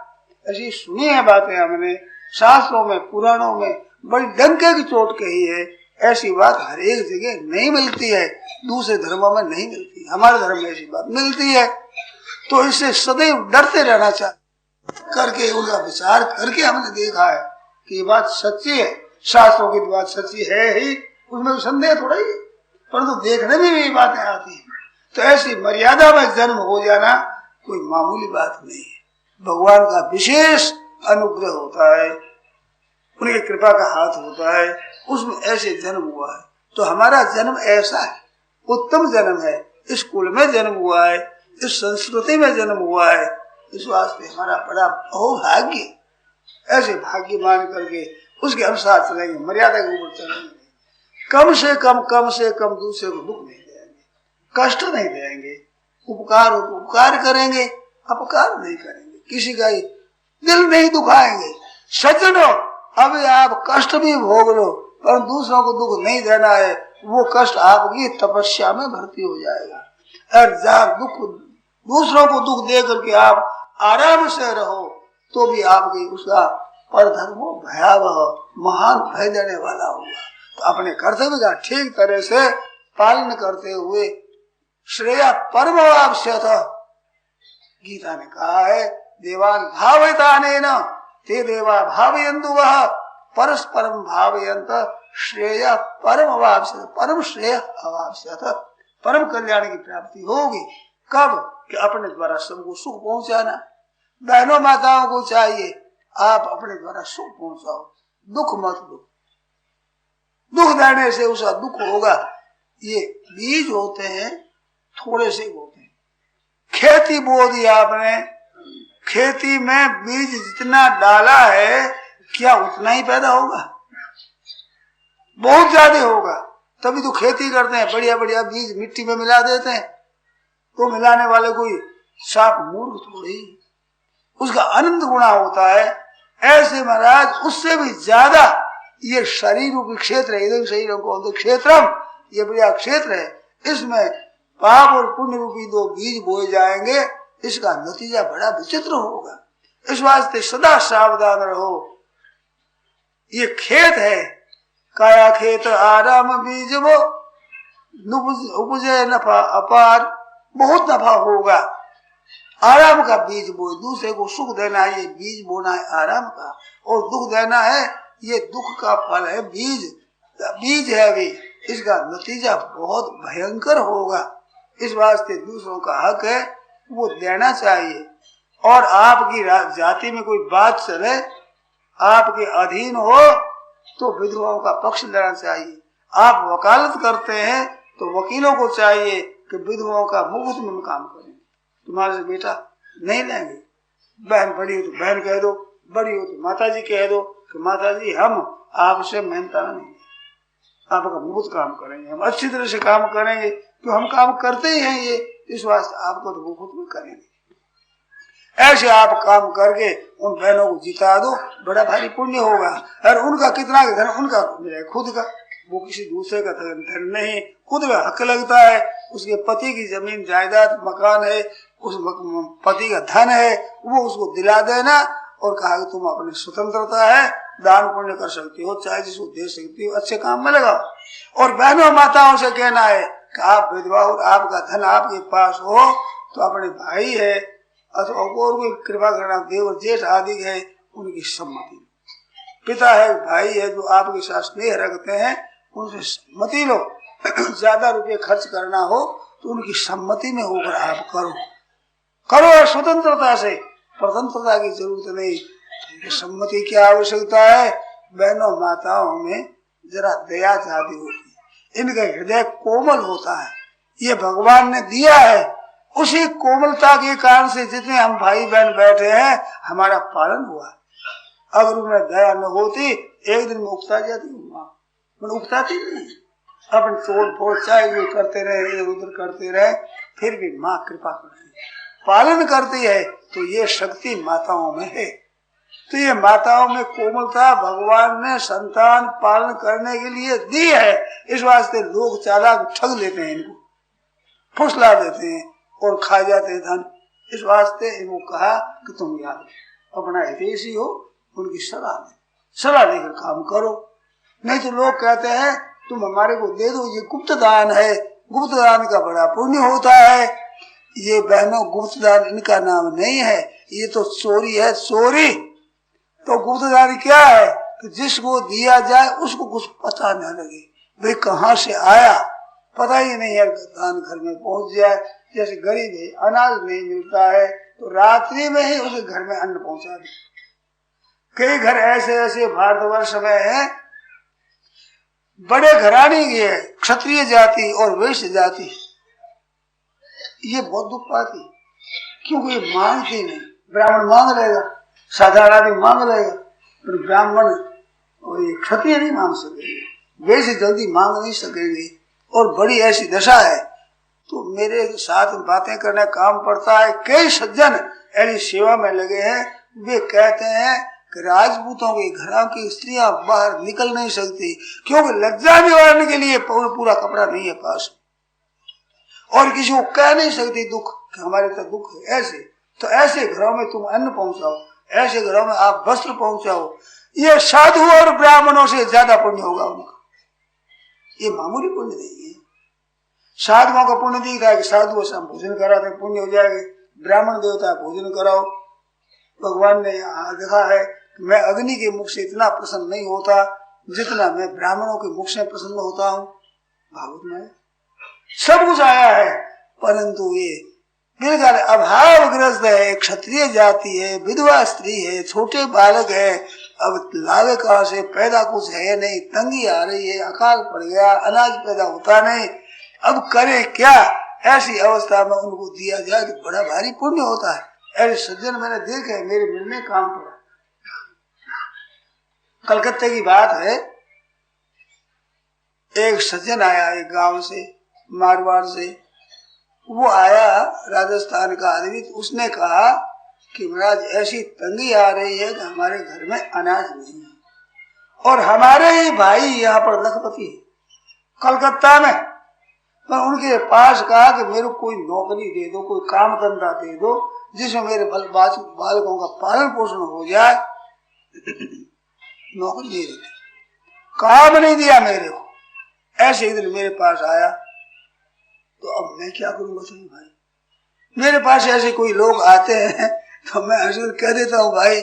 ऐसी सुनी है बातें हमने, शास्त्रों में, पुराणों में बड़ी डंके की चोट कही है। ऐसी बात हर एक जगह नहीं मिलती है, दूसरे धर्मों में नहीं मिलती, हमारे धर्म में ऐसी बात मिलती है। तो इससे सदैव डरते रहना चाहिए। करके उनका विचार करके हमने देखा है कि ये बात सच्ची है, शास्त्रों की बात सच्ची है ही, उसमें संदेह थोड़ा ही, परंतु देखने में भी बातें आती है। तो ऐसी मर्यादा में जन्म हो जाना कोई मामूली बात नहीं है, भगवान का विशेष अनुग्रह होता है, उनकी कृपा का हाथ होता है, उसमें ऐसे जन्म हुआ है। तो हमारा जन्म ऐसा है, उत्तम जन्म है, इस कुल में जन्म हुआ है, इस संस्कृति में जन्म हुआ है, इस वास्ते हमारा बड़ा बहुभाग्य। ऐसे भाग्य मान करके उसके अनुसार चलेंगे, मर्यादा के ऊपर चलेंगे, कम से कम दूसरे को दुख नहीं देंगे, कष्ट नहीं देंगे, उपकार हो तो उपकार करेंगे, अपकार नहीं करेंगे, किसी का ही दिल नहीं दुखाएंगे। सज्जनों, अभी आप कष्ट भी भोग लो पर दूसरों को दुख नहीं देना है, वो कष्ट आपकी तपस्या में भर्ती हो जाएगा। और जहाँ दुख दूसरों को दुख दे करके आप आराम से रहो तो भी आपकी उसका परधर्म भयावह महान भय देने वाला होगा। तो अपने कर्तव्य का ठीक तरह से पालन करते हुए श्रेया परमवाप्स्यथ, गीता ने कहा है, देवान भावयतानेन ते देवा भावयन्तु वः परस्परम भावयन्त श्रेय परमवाप्स्यथ, परम श्रेय अवाप्स्यथ, परम कल्याण की प्राप्ति होगी। कब? कि अपने द्वारा सबको सुख पहुंचाना। बहनों माताओं को चाहिए आप अपने द्वारा सुख पहुंचाओ, दुख मत दो, दुख देने से उसका दुख होगा। ये बीज होते हैं, थोड़े से होते हैं। खेती बो दी आपने, खेती में बीज जितना डाला है क्या उतना ही पैदा होगा? बहुत ज्यादा होगा, तभी तो खेती करते हैं, बढ़िया बढ़िया बीज मिट्टी में मिला देते हैं। तो मिलाने वाले कोई साफ मूर्ख थोड़ी, उसका अनंत गुणा होता है। ऐसे महाराज उससे भी ज्यादा ये शरीर रूपी क्षेत्र है, इधर शरीर को क्षेत्रम, ये बढ़िया क्षेत्र है, इसमें पाप और पुण्य रूपी दो बीज बोए जाएंगे, इसका नतीजा बड़ा विचित्र होगा। इस वास्ते सदा सावधान रहो। ये खेत है, काया खेत आराम बीज वो उपजे नफा अपार, बहुत नफा होगा। आराम का बीज बोए, दूसरे को सुख देना है, ये बीज बोना है आराम का, और दुख देना है, ये दुख का फल है, बीज है भी, इसका नतीजा बहुत भयंकर होगा। इस वास्ते दूसरों का हक है वो देना चाहिए। और आपकी जाति में कोई बात चले, आपके अधीन हो तो विधवाओं का पक्ष लेना चाहिए। आप वकालत करते हैं तो वकीलों को चाहिए कि विधवाओं का मुफ्त में काम करें। तुम्हारे से बेटा नहीं लेंगे, बहन बड़ी हो तो बहन कह दो, बड़ी हो तो माता जी कह दो कि माता जी हम आपसे मेहनताना नहीं, आपका मुफ्त काम करेंगे, हम अच्छी तरह से काम करेंगे, तो हम काम करते ही हैं ये, इस वास्ते आपको तो मुफ्त में करेंगे। ऐसे आप काम करके उन बहनों को जिता दो, बड़ा भारी पुण्य होगा। और उनका कितना धन उनका खुद का, वो किसी दूसरे का धन नहीं, खुद का हक लगता है। उसके पति की जमीन जायदाद मकान है, उस पति का धन है, वो उसको दिला देना और कहा कि तुम अपनी स्वतंत्रता है, दान पुण्य कर सकती हो, चाहे जिसको दे सकती हो, अच्छे काम में लगाओ। और बहनों माताओं से कहना है कि आप विधवा और आपका धन आपके पास हो तो अपने भाई है अथवा और कोई कृपा करना, देवर जेठ आदि है, उनकी सम्मति, पिता है भाई है जो आपके साथ स्नेह रखते हैं, उनसे सम्मति लो। ज्यादा रुपये खर्च करना हो तो उनकी सम्मति में होकर आप करो स्वतंत्रता से, स्वतंत्रता की जरूरत नहीं। सम्मति की आवश्यकता है। बहनों माताओं में जरा दया ज्यादा होती है, इनका हृदय कोमल होता है, ये भगवान ने दिया है। उसी कोमलता के कारण से जितने हम भाई बहन बैठे हैं हमारा पालन हुआ। अगर उनमें दया न होती एक दिन में उकता जाती, उकताती नहीं, अपन तोड़ फोड़ चाहे जो करते रहे, इधर उधर करते रहे, फिर भी माँ कृपा करती है, पालन करती है। तो ये शक्ति माताओं में है। तो ये माताओं में कोमलता भगवान ने संतान पालन करने के लिए दी है। इस वास्ते लोग चालाक ठग लेते हैं, इनको फुसला देते हैं और खा जाते हैं धन। इस वास्ते इनको कहा कि तुम याद अपना हितैषी हो, उनकी सलाह लेकर काम करो। नहीं तो लोग कहते हैं तुम हमारे को दे दो, ये गुप्त दान है, गुप्त दान का बड़ा पुण्य होता है। ये बहनों गुप्त दान इनका नाम नहीं है, ये तो चोरी है, चोरी। तो गुप्त दान क्या है कि जिसको दिया जाए उसको कुछ पता न लगे, भाई कहाँ से आया पता ही नहीं है, दान घर में पहुंच जाए। जैसे गरीब है, अनाज नहीं मिलता है तो रात्रि में ही उसे घर में अन्न पहुंचा दे। कई घर ऐसे ऐसे भारतवर्ष में है, बड़े घराने की है, क्षत्रिय जाति और वैश्य जाति, ये बहुत दुख पाती, क्योंकि ये मांगती नहीं। ब्राह्मण मांग लेगा, साधारण आदमी मांग लेगा, पर ब्राह्मण और ये क्षत्रिय नहीं मांग सकेंगे, वैसे जल्दी मांग नहीं सकेंगे। और बड़ी ऐसी दशा है तो मेरे साथ बातें करने काम पड़ता है। कई सज्जन ऐसी सेवा में लगे हैं, वे कहते हैं कि राजपूतों के घरों की स्त्रियां बाहर निकल नहीं सकती, क्योंकि लज्जा निवारण के लिए पूरा कपड़ा नहीं है पास, और किसी को कह नहीं सकती दुख कि हमारे तो दुख है। ऐसे तो ऐसे घरों में तुम अन्न पहुंचाओ, ऐसे घरों में आप वस्त्र पहुंचाओ, ये साधु और ब्राह्मणों से ज्यादा पुण्य होगा उनका। ये मामूली पुण्य नहीं है। साधुओं का पुण्य दिख रहा है कि साधुओं से हम भोजन कराते पुण्य हो जाएगा, ब्राह्मण देवता भोजन कराओ। भगवान ने देखा है कि मैं अग्नि के मुख से इतना प्रसन्न नहीं होता जितना मैं ब्राह्मणों के मुख से प्रसन्न होता हूँ। भागवत में सब कुछ आया है, परंतु ये बिल्कुल अभावग्रस्त है, क्षत्रिय जाति है, विधवा स्त्री है, छोटे बालक है, अब लावे कहाँ से, पैदा कुछ है नहीं, तंगी आ रही है, अकाल पड़ गया, अनाज पैदा होता नहीं, अब करे क्या। ऐसी अवस्था में उनको दिया जाए तो बड़ा भारी पुण्य होता है। ऐसे सज्जन मैंने देखे, मेरे मिलने काम पड़ा। कलकत्ते की बात है, एक सज्जन आया एक गांव से, मारवाड़ से, वो आया राजस्थान का आदमी। तो उसने कहा कि महाराज ऐसी तंगी आ रही है कि हमारे घर में अनाज नहीं है, और हमारे ही भाई यहाँ पर लखपति है कलकत्ता में। मैं उनके पास कहा कि मेरे को कोई नौकरी दे दो, कोई काम धंधा दे दो जिसमें मेरे बालकों का पालन पोषण हो जाए। नौकरी नहीं देते, काम नहीं दिया मेरे को। ऐसे ही दिन मेरे पास आया, तो अब मैं क्या करूंगा तुम भाई, मेरे पास ऐसे कोई लोग आते हैं तो मैं हंस कह देता हूँ भाई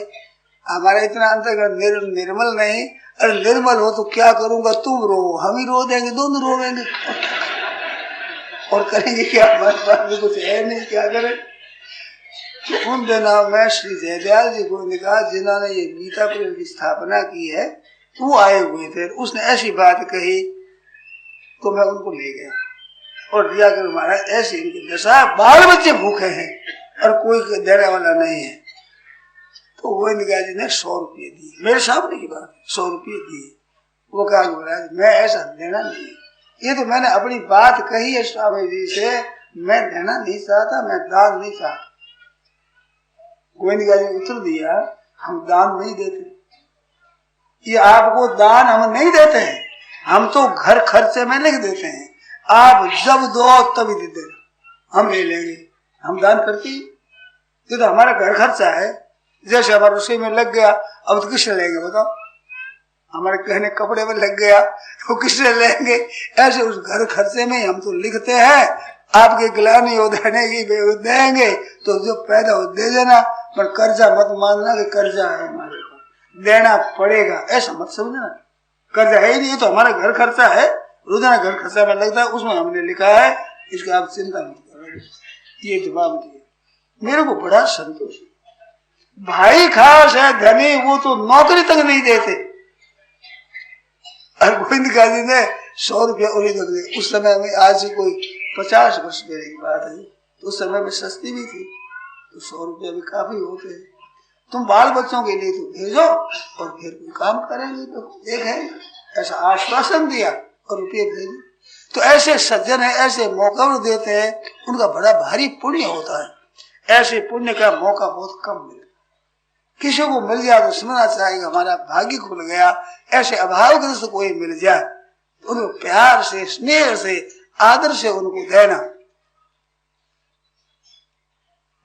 हमारा इतना अंतर्गत निर्मल नहीं, अरे निर्मल हो तो क्या करूंगा, तुम रो हम ही रो देंगे, दोनों रोवेंगे और करेंगे क्या, हमारे पास भी कुछ है नहीं, क्या करें। तो उन दिनों में श्री जयदयाल जी को कहा, जिन्होंने ये गीता प्रेम की स्थापना की है, वो आए हुए थे। उसने ऐसी बात कही तो मैं उनको ले गया और दिया कर महाराज ऐसी इनकी दशा, बाल बच्चे भूखे हैं और कोई देने वाला नहीं है। तो गोविंदगा जी ने 100 रुपये दिए, मेरे सामने की बात, 100 रुपये दिए। वो कहा महाराज मैं ऐसा देना नहीं है, ये तो मैंने अपनी बात कही है स्वामी जी से, मैं देना नहीं चाहता, मैं दान नहीं चाहता। गोविंदगा जी ने उत्तर दिया, हम दान नहीं देते, ये आपको दान हम नहीं देते हैं, हम तो घर खर्चे में लिख देते हैं, आप जब दो तभी दे देना, हम ले लेंगे, हम दान करते ही, ये तो हमारा घर खर्चा है। जैसे हमारा रसोई में लग गया, अब तो किससे लेंगे बताओ, हमारे कहने कपड़े में लग गया तो किससे लेंगे। ऐसे उस घर खर्चे में हम तो लिखते हैं, आपके गिलानी हो देने की देंगे तो जो पैदा हो दे देना, पर कर्जा मत मानना कि कर्जा है हमारे पास, देना पड़ेगा ऐसा मत समझना। कर्जा है ही नहीं, तो हमारा घर खर्चा है, रोजाना घर खर्चा में लगता है, उसमें हमने लिखा है, इसका आप चिंता मत करो। ये जवाब दिया, मेरे को बड़ा संतोष। भाई खास है धनी, वो तो नौकरी तक नहीं देते। और गोविंदगा जी ने 100 रुपया उन्हें रख दिए। उस समय में, आज से कोई 50 वर्ष पहले की बात है, तो उस समय में सस्ती भी थी, तो 100 रुपया भी काफी होते हैं। तुम बाल बच्चों के लिए तो भेजो और फिर कोई काम करेंगे तो देखेंगे, ऐसा आश्वासन दिया और रुपये भेजे। तो ऐसे सज्जन है, ऐसे मौका देते हैं, उनका बड़ा भारी पुण्य होता है। ऐसे पुण्य का मौका बहुत कम मिलता, किसी को मिल जाए तो समझना चाहिए हमारा भाग्य खुल गया। ऐसे अभावग्रस्त कोई मिल जाए तो उनको प्यार से, स्नेह से, आदर से उनको देना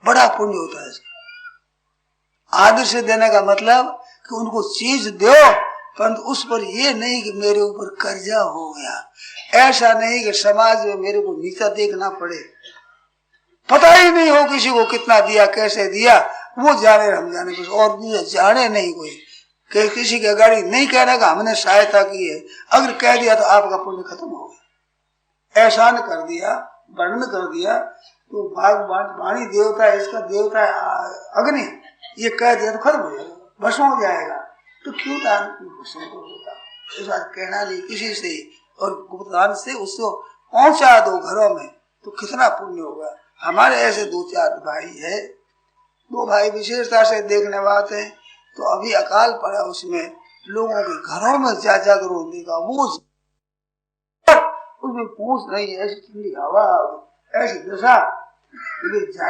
बड़ा पुण्य होता है। आदर से देने का मतलब कि उनको चीज दो परंतु उस पर ये नहीं कि मेरे ऊपर कर्जा हो गया, ऐसा नहीं कि समाज में मेरे को नीचा देखना पड़े। पता ही नहीं हो किसी को कितना दिया, कैसे दिया, वो जाने हम जाने, कुछ और जाने नहीं कोई। कि किसी के गाड़ी नहीं कहना कि हमने सहायता की है, अगर कह दिया तो आपका पुण्य खत्म हो गया। एहसान कर दिया, वर्णन कर दिया, तो वाणी देवता है, इसका देवता है अग्नि, ये कह दिया तो खत्म हो जाएगा, भस्म हो जाएगा। तो क्यों दान भस्म होता, इस बात कहना नहीं किसी से, और गुप्तदान से उसको पहुंचा दो घरों में, तो कितना पुण्य होगा। हमारे ऐसे 2-4 भाई है, 2 भाई विशेषता से देखने वाले हैं, तो अभी अकाल पड़ा, उसमें लोगों के घरों में जा रोने का वो उसमें पूछ नहीं, ऐसी ठंडी हवा, ऐसी दशा,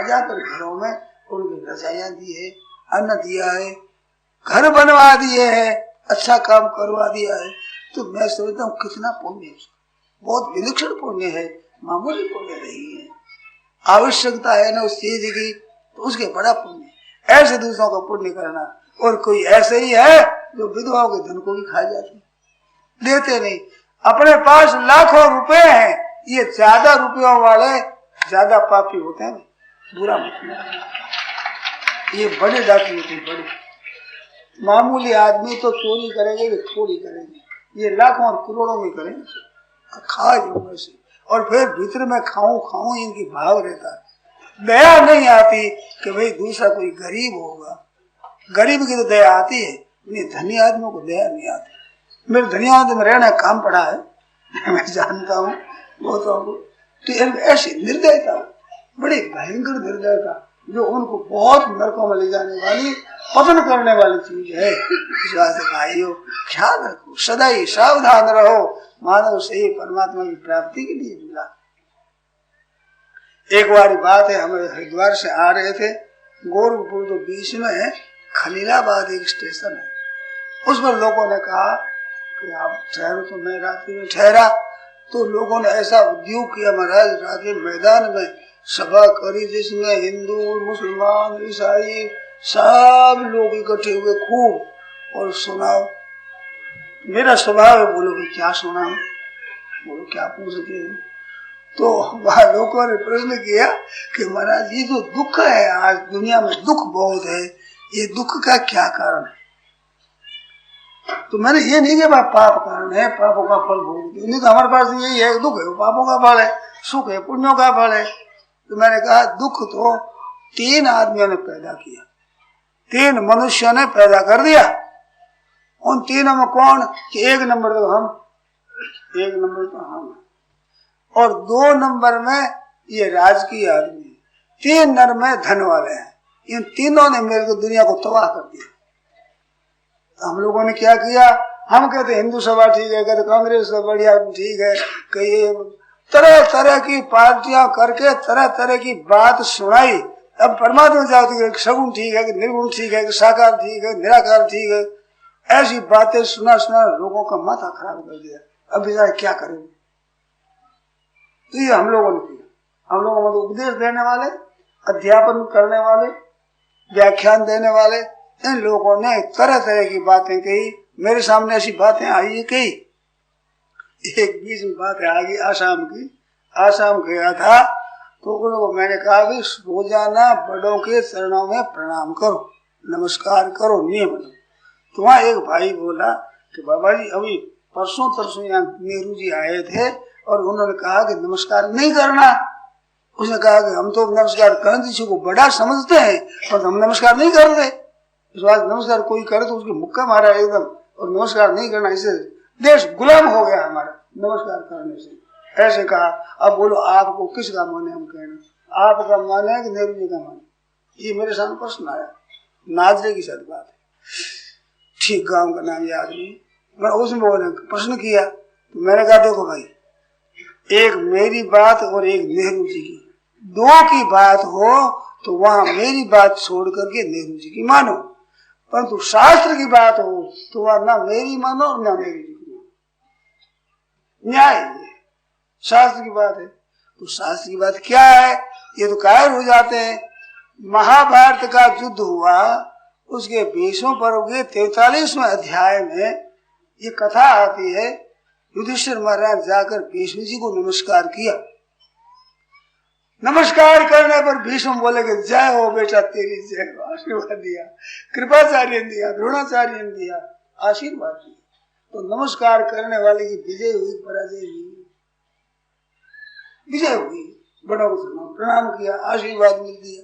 जा कर घरों में उनकी रजाइयां दी है, अन्न दिया है, घर बनवा दिए है, अच्छा काम करवा दिया है। तो मैं सोचता हूँ कितना पुण्य है, बहुत विलक्षण पुण्य है, मामूली पुण्य नहीं है। आवश्यकता है ना उस चीज की, तो उसके बड़ा पुण्य। ऐसे दूसरों का पुण्य करना, और कोई ऐसे ही है जो विधवाओं के धन को भी खा जाते, देते नहीं। अपने पास लाखों रुपए हैं, ये ज्यादा रुपयों वाले ज्यादा पापी होते हैं, बुरा मतलब। ये बड़े डाकू होते, बड़े मामूली आदमी तो चोरी करेंगे कि थोड़ी करेंगे, ये लाखों और करोड़ों में करेंगे, खा जाऊंगे से, और फिर भीतर में खाऊं इनकी भाव रहता है। दया नहीं आती कि भाई दूसरा कोई गरीब होगा, गरीब की तो दया आती है, धनी आदमियों को दया नहीं आती। मेरे धनी आदमी में रहना काम पड़ा है, मैं जानता हूँ बहुत। तो ऐसी निर्दयता, बड़ी भयंकर निर्दयता, जो उनको बहुत नरकों में ले जाने वाली, पतन करने वाली चीज है। इस बात से भाइयों ख्याल रखो, सदा ही सावधान रहो, मानव से ही परमात्मा की प्राप्ति के लिए मिला। एक बार बात है, हम हरिद्वार से आ रहे थे, गोरखपुर तो बीच में है, खलीलाबाद एक स्टेशन है, उस पर लोगों ने कहा कि आप ठहरो, तो मैं रात्रि में ठहरा। तो लोगों ने ऐसा उद्योग किया महाराज, रात्रि मैदान में सभा करी, जिसमें हिंदू, मुसलमान, ईसाई सब लोग इकट्ठे हुए खूब, और सुनाओ। मेरा स्वभाव है, बोलो भाई क्या सुनाओ, बोलो क्या पूछते हैं। तो वहां लोगों ने प्रश्न किया कि महाराज ये जो दुख है, आज दुनिया में दुख बहुत है, ये दुख का क्या कारण है। तो मैंने ये नहीं किया पाप कारण है, पापों का फल भोगते, नहीं तो हमारे पास यही है, दुख है पापों का फल है, सुख है पुण्यों का फल है। तो मैंने कहा दुख तो 3 आदमियों ने पैदा किया, 3 मनुष्यों ने पैदा कर दिया। उन तीनों में कौन कि 1 नंबर तो हम, 1 नंबर तो हम, और 2 नंबर में ये राजकीय आदमी, 3 नंबर में धन वाले हैं। इन तीनों ने मेरे को दुनिया को तबाह कर दिया। तो हम लोगों ने क्या किया, हम कहते हिंदू सभा ठीक है, कहते कांग्रेस तो बढ़िया ठीक है, कई तरह तरह की पार्टियां करके तरह तरह की बात सुनाई। अब परमात्मा जाती है, सगुण ठीक है कि निर्गुण ठीक है, कि साकार ठीक है, निराकार ठीक है, ऐसी बातें सुना लोगों का माथा खराब कर दिया। अब बेचारे क्या करें। तो ये हम लोगों ने किया। हम लोगों में उपदेश देने वाले, अध्यापन करने वाले, व्याख्यान देने वाले, इन लोगों ने तरह तरह की बातें कही। मेरे सामने ऐसी बातें आई कही। एक बीच में बात आ गई आसाम की। आसाम गया था तो उन लोगों मैंने कहा कि रोजाना बड़ों के चरणों में प्रणाम करो, नमस्कार करो, नियम। तो वहाँ एक भाई बोला कि बाबा जी अभी परसों तरसों यहाँ नेहरू जी आए थे और उन्होंने कहा कि नमस्कार नहीं करना। उसने कहा कि हम तो नमस्कार करें, किसी को बड़ा समझते हैं और हम नमस्कार नहीं करते। इस बात नमस्कार कोई करे तो उसके मुक्का मारा एकदम, और नमस्कार नहीं करना, इससे देश गुलाम हो गया हमारा नमस्कार करने से। ऐसे कहा। अब बोलो आपको किसका मन है, हम कहना आपका मन है कि नेहरू जी का मन? ये मेरे सामने प्रश्न आया। नाजरे की सद बात है, ठीक गांव का नाम याद नहीं, मैं उसमें बोले प्रश्न किया। तो मैंने कहा देखो भाई, एक मेरी बात और एक नेहरू जी की, 2 की बात हो तो वहां मेरी बात छोड़ करके नेहरू जी की मानो, परंतु शास्त्र की बात हो तो वह ना मेरी मानो और ना नेहरू जी की मानो। न्याय है, शास्त्र की बात है। तो शास्त्र की बात क्या है, ये तो कायर हो जाते हैं। महाभारत का युद्ध हुआ, उसके 20वें पर्व के 43वें अध्याय में ये कथा आती है, युधिष्ठिर महाराज जाकर भीष्म जी को नमस्कार किया। नमस्कार करने पर भीष्म बोले कि जय हो बेटा तेरी जय हो, आशीर्वाद दिया। कृपाचार्य ने दिया, द्रोणाचार्य ने दिया, आशीर्वाद दिया। तो नमस्कार करने वाले की विजय हुई, पराजय हुई? विजय हुई। बड़ों को प्रणाम किया, आशीर्वाद मिल दिया।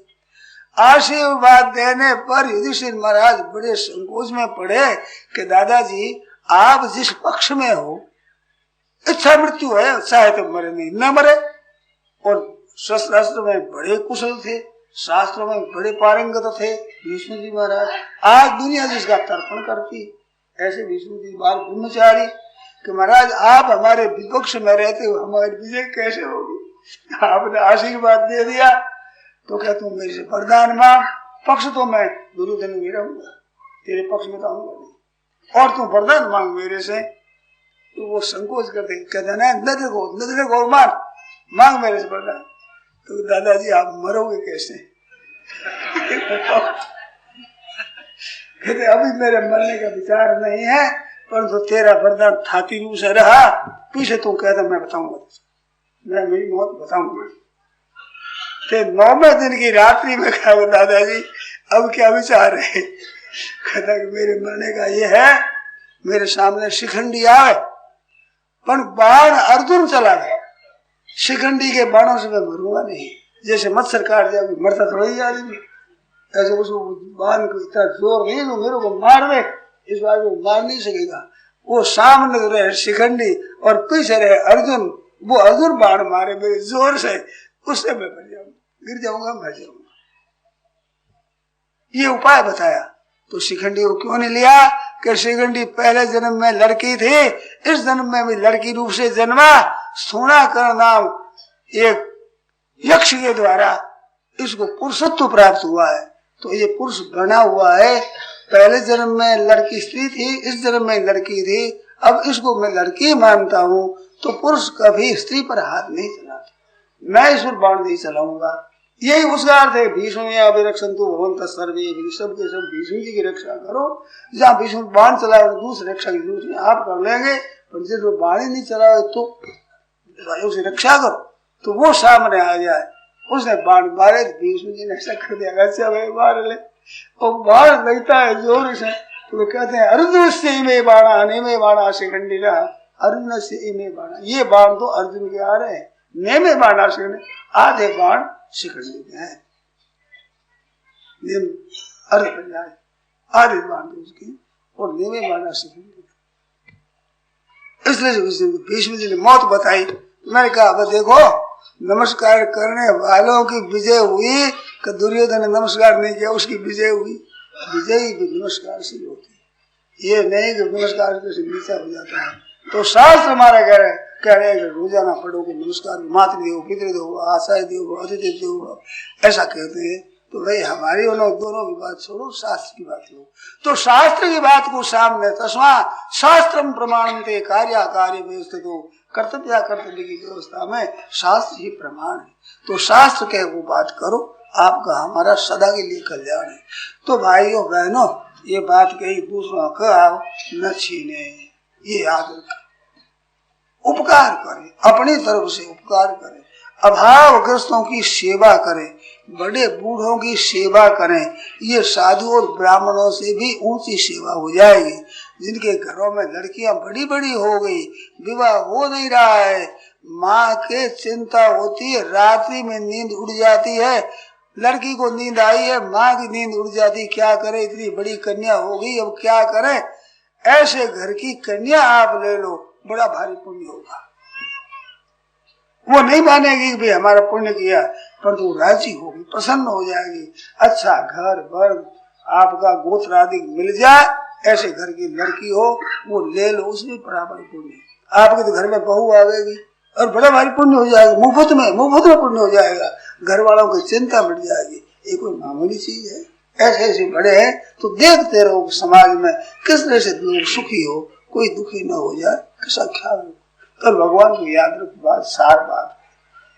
आशीर्वाद देने पर युधिष्ठिर महाराज बड़े संकोच में पड़े कि दादाजी आप जिस पक्ष में हो, इच्छा मृत्यु है, चाहे तो मरे नहीं, न मरे। और शस्त्र में बड़े कुशल थे, शास्त्रों में बड़े पारंगत थे भीष्म जी महाराज। आज दुनिया जिसका तर्पण करती, ऐसे भीष्म जी बाल ब्रह्मचारी कि महाराज आप हमारे विपक्ष में रहते हो, हमारी विजय कैसे होगी? आपने आशीर्वाद दे दिया तो क्या तुम मेरे से वरदान मांग। पक्ष तो मैं दुर्योधन भी रहूंगा, तेरे पक्ष में तो आऊंगा नहीं, और तुम वरदान मांग मेरे से। तो वो संकोच करते, कहते ना नजर को मांग मेरे से वरदान। तो दादाजी आप मरोगे कैसे? कहते अभी मेरे मरने का विचार नहीं है, परंतु तेरा वरदान थाती रूप से रहा, पीछे तू कहता मैं बताऊंगा, मैं मेरी मौत बताऊंगा। 9वें दिन की रात्रि में कहा दादाजी अब क्या विचार है? कहता कि मेरे मरने का ये है, मेरे सामने शिखंडी आए, पर बाण अर्जुन चला गया, शिखंडी के बाणों से मैं मरूंगा नहीं। जैसे मत्सर काट दिया मरता थोड़ा ही आदमी, ऐसे उसको बाण को इतना जोर नहीं तो मेरे को मार दे, इस बार वो मार नहीं सकेगा। वो सामने रहे शिखंडी और पीछे रहे अर्जुन, वो अर्जुन बाण मारे मेरे जोर से, उससे मैं मर जाऊंगा, गिर जाऊंगा, मर जाऊंगा। ये उपाय बताया। तो शिखंडी को क्यों नहीं लिया? कि शिखंडी पहले जन्म में लड़की थी, इस जन्म में भी लड़की रूप से जन्मा। सोनाकर नाम एक यक्ष के द्वारा इसको पुरुषत्व प्राप्त हुआ है, तो ये पुरुष बना हुआ है। पहले जन्म में लड़की स्त्री थी, इस जन्म में लड़की थी, अब इसको मैं लड़की मानता हूँ, तो पुरुष कभी स्त्री पर हाथ नहीं चलाता, मैं इस पर बाण नहीं चलाऊंगा। यही उसका अर्थ है भीष्म अभिरक्षन्तु भवन्तः सर्वे, सब के सब भीष्म जी की रक्षा करो। जहाँ भीष्म बाण चलाए दूसरी रक्षा की जरूरत नहीं, आप कर लेंगे, पर जिसको बाण ही नहीं चलाए तो उसे रक्षा करो। तो वो सामने आ जाए, उसने बाण मारे, भीष्म जी ने ऐसा कर दिया, अच्छा भाई मार ले। और बाण लगता है जोर से, तो वो कहते हैं अर्जुन से इमे बाणा नेमे बाणा शिखंडी रहा, अर्जुन से इमे बाणा। ये बाण तो अर्जुन के आ रहे हैं, नेमे बाणा शिखंडी, आधे बाण शिखंडी के हैं, आधे बाण तो उसके, और नेमे बाणा शिखंडी। इसलिए भीष्म जी ने मौत बताई। मैंने कहा अब देखो, नमस्कार करने वालों की विजय हुई कि दुर्योधन ने नमस्कार नहीं किया उसकी विजय हुई। विजयी भी नमस्कार से होती है, ये नहीं कि नमस्कार से नीचा हो जाता है। तो शास्त्र हमारा कह रहे हैं रोजाना पढ़ोगे नमस्कार, मातृदेव पितृदेव आचार्य देव अतिथि देव, ऐसा कहते हैं। तो भाई हमारी दोनों की बात छोड़ो, शास्त्र की बात लो। तो शास्त्र की बात को सामने, तस्मा शास्त्रम प्रमाणन्ते कार्य कार्य व्यवस्थित हो, कर्तव्य कर्तव्य की व्यवस्था में शास्त्र ही प्रमाण है। तो शास्त्र के वो बात करो, आपका हमारा सदा के लिए कल्याण है। तो भाइयों बहनों, ये बात कही दूसरों का न छीने, ये याद रखें। उपकार करें, अपनी तरफ से उपकार करें, अभावग्रस्तों की सेवा करें, बड़े बूढ़ों की सेवा करें। ये साधु और ब्राह्मणों से भी ऊंची सेवा हो जाएगी। जिनके घरों में लड़कियां बड़ी बड़ी हो गई, विवाह हो नहीं रहा है, माँ के चिंता होती है, रात्रि में नींद उड़ जाती है, लड़की को नींद आई है, माँ की नींद उड़ जाती, क्या करे, इतनी बड़ी कन्या हो गई, अब क्या करें। ऐसे घर की कन्या आप ले लो, बड़ा भारी पुण्य होगा। वो नहीं मानेगी कि भाई हमारा पुण्य किया, पर तो राजी होगी, प्रसन्न हो जाएगी। अच्छा घर बर आपका गोत्र आदि मिल जाए, ऐसे घर की लड़की हो वो ले लो, उसमें बराबर पुण्य। आपके तो घर में बहू आवेगी और बड़ा भारी पुण्य हो जाएगा, मुफ्त में पुण्य हो जाएगा, घर वालों की चिंता बढ़ जाएगी। ये कोई मामूली चीज है। ऐसे ऐसे बड़े हैं तो देखते रहो समाज में किस तरह से लोग सुखी हो, कोई दुखी न हो जाए, ऐसा ख्याल रखो। और भगवान को याद रखो, बात सार बात,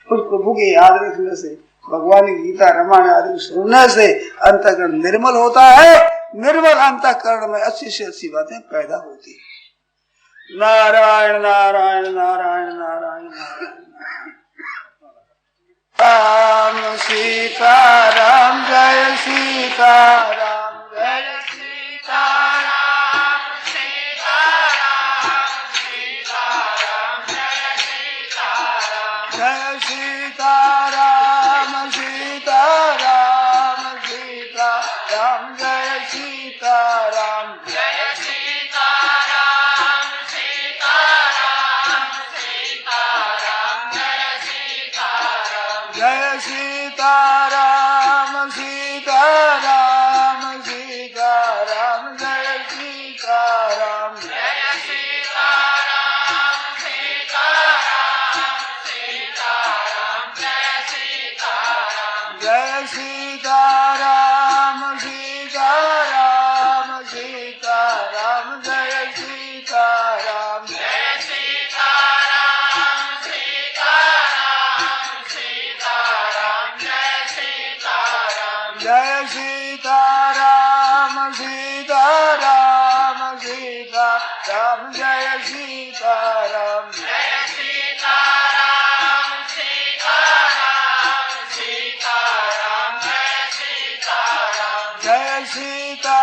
उस प्रभु के याद रखने से, भगवान की गीता रामायण आदि सुनने से अंतःकरण निर्मल होता है। निर्मल अंतःकरण में अच्छी से अच्छी बातें पैदा होती है। नारायण नारायण नारायण नारायण राम सीता राम जय सीता राम जय सीता राम सीता राम सीता राम जय सीता राम जय सीता राम सीता राम सीता राम जय सीता राम जय सीता राम सीता राम सीता राम जय सीता राम जय सीता राम सीता राम सीता राम जय सीता राम जय सीता राम सीता राम सीता राम जय सीता राम जय सीता राम सीता राम सीता राम जय सीता राम जय सीता राम सीता राम सीता राम जय सीता राम जय सीता राम सीता राम सीता राम जय सीता राम जय सीता राम सीता राम सीता राम जय सीता राम जय सीता